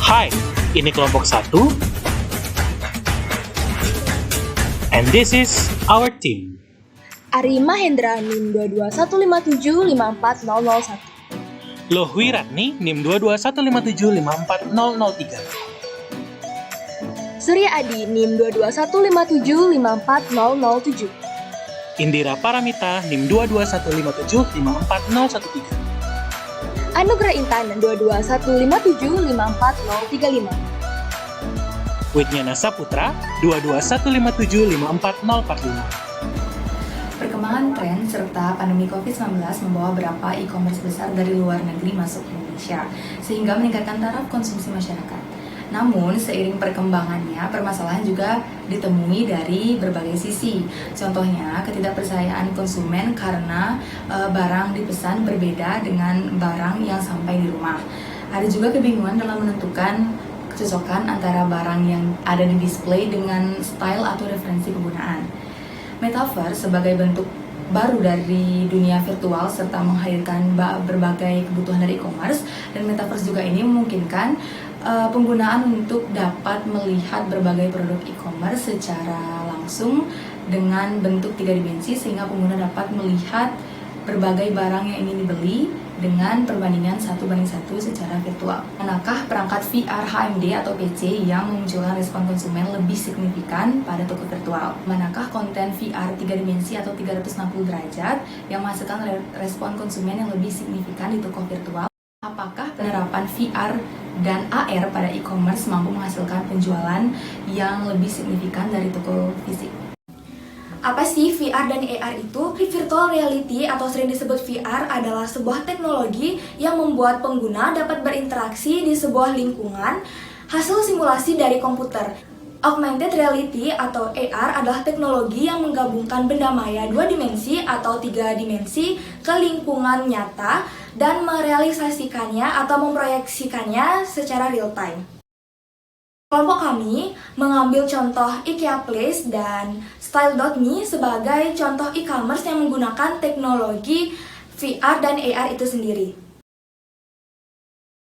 Hai, ini kelompok 1, and this is our team. Ari Mahendra NIM 22157540001. Lohwi Ratni NIM 22157540003. Surya Adi NIM 22157540007. Indira Paramita NIM 22157540013. Anugrah Intan 22157540035. Widnyana Saputra 22157540045. Perkembangan tren serta pandemi COVID-19 membawa beberapa e-commerce besar dari luar negeri masuk ke Indonesia, sehingga meningkatkan taraf konsumsi masyarakat. Namun, seiring perkembangannya, permasalahan juga ditemui dari berbagai sisi. Contohnya, ketidakpercayaan konsumen karena barang dipesan berbeda dengan barang yang sampai di rumah. Ada juga kebingungan dalam menentukan kecocokan antara barang yang ada di display dengan style atau referensi penggunaan. Metaverse sebagai bentuk baru dari dunia virtual serta menghadirkan berbagai kebutuhan dari e-commerce, dan Metaverse juga ini memungkinkan penggunaan untuk dapat melihat berbagai produk e-commerce secara langsung dengan bentuk 3 dimensi, sehingga pengguna dapat melihat berbagai barang yang ingin dibeli dengan perbandingan 1:1 secara virtual. Manakah perangkat VR HMD atau PC yang memunculkan respon konsumen lebih signifikan pada toko virtual? Manakah konten VR 3 dimensi atau 360 derajat yang menghasilkan respon konsumen yang lebih signifikan di toko virtual? Apakah penerapan VR dan AR pada e-commerce mampu menghasilkan penjualan yang lebih signifikan dari toko fisik? Apa sih VR dan AR itu? Virtual reality atau sering disebut VR adalah sebuah teknologi yang membuat pengguna dapat berinteraksi di sebuah lingkungan hasil simulasi dari komputer. Augmented reality atau AR adalah teknologi yang menggabungkan benda maya 2 dimensi atau 3 dimensi ke lingkungan nyata dan merealisasikannya atau memproyeksikannya secara real time. Kelompok kami mengambil contoh IKEA Place dan Style.me sebagai contoh e-commerce yang menggunakan teknologi VR dan AR itu sendiri.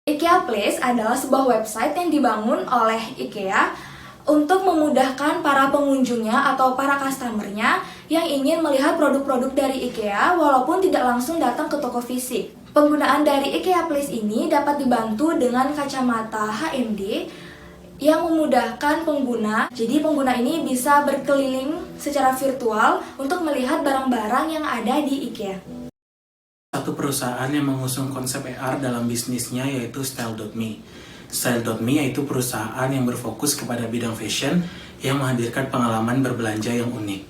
IKEA Place adalah sebuah website yang dibangun oleh IKEA untuk memudahkan para pengunjungnya atau para customernya yang ingin melihat produk-produk dari IKEA walaupun tidak langsung datang ke toko fisik. Penggunaan dari IKEA Place ini dapat dibantu dengan kacamata HMD yang memudahkan pengguna. Jadi pengguna ini bisa berkeliling secara virtual untuk melihat barang-barang yang ada di IKEA. Satu perusahaan yang mengusung konsep AR dalam bisnisnya yaitu Style.me. Style.me yaitu perusahaan yang berfokus kepada bidang fashion yang menghadirkan pengalaman berbelanja yang unik.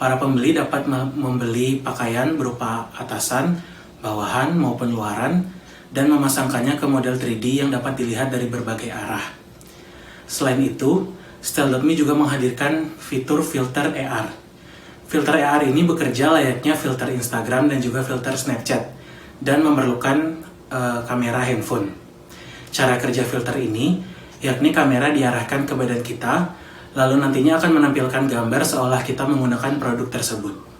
Para pembeli dapat membeli pakaian berupa atasan, bawahan maupun luaran dan memasangkannya ke model 3D yang dapat dilihat dari berbagai arah. Selain itu, Style.me juga menghadirkan fitur filter AR. Filter AR ini bekerja layaknya filter Instagram dan juga filter Snapchat dan memerlukan kamera handphone. Cara kerja filter ini yakni kamera diarahkan ke badan kita, lalu nantinya akan menampilkan gambar seolah kita menggunakan produk tersebut.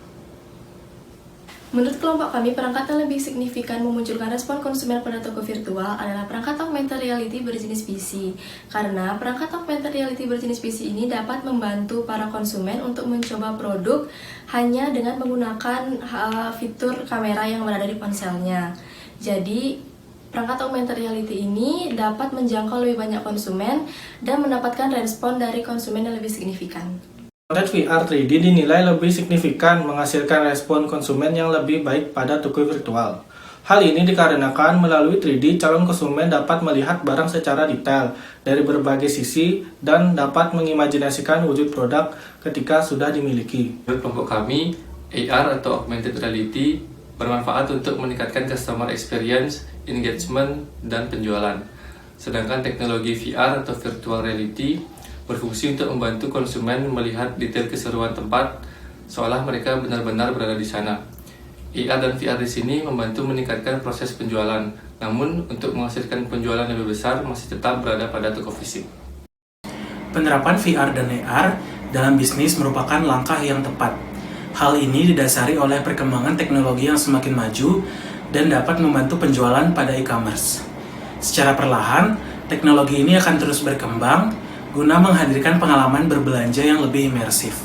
Menurut kelompok kami, perangkat yang lebih signifikan memunculkan respon konsumen pada toko virtual adalah perangkat augmented reality berjenis PC. Karena perangkat augmented reality berjenis PC ini dapat membantu para konsumen untuk mencoba produk hanya dengan menggunakan fitur kamera yang berada di ponselnya. Jadi, perangkat augmented reality ini dapat menjangkau lebih banyak konsumen dan mendapatkan respon dari konsumen yang lebih signifikan. Konten VR 3D dinilai lebih signifikan menghasilkan respon konsumen yang lebih baik pada toko virtual. Hal ini dikarenakan melalui 3D calon konsumen dapat melihat barang secara detail dari berbagai sisi dan dapat mengimajinasikan wujud produk ketika sudah dimiliki. Menurut kelompok kami, AR atau Augmented Reality bermanfaat untuk meningkatkan customer experience, engagement, dan penjualan. Sedangkan teknologi VR atau Virtual Reality berfungsi untuk membantu konsumen melihat detail keseruan tempat seolah mereka benar-benar berada di sana. AR dan VR di sini membantu meningkatkan proses penjualan, namun untuk menghasilkan penjualan lebih besar masih tetap berada pada toko fisik. Penerapan VR dan AR dalam bisnis merupakan langkah yang tepat. Hal ini didasari oleh perkembangan teknologi yang semakin maju dan dapat membantu penjualan pada e-commerce. Secara perlahan, Teknologi ini akan terus berkembang guna menghadirkan pengalaman berbelanja yang lebih imersif.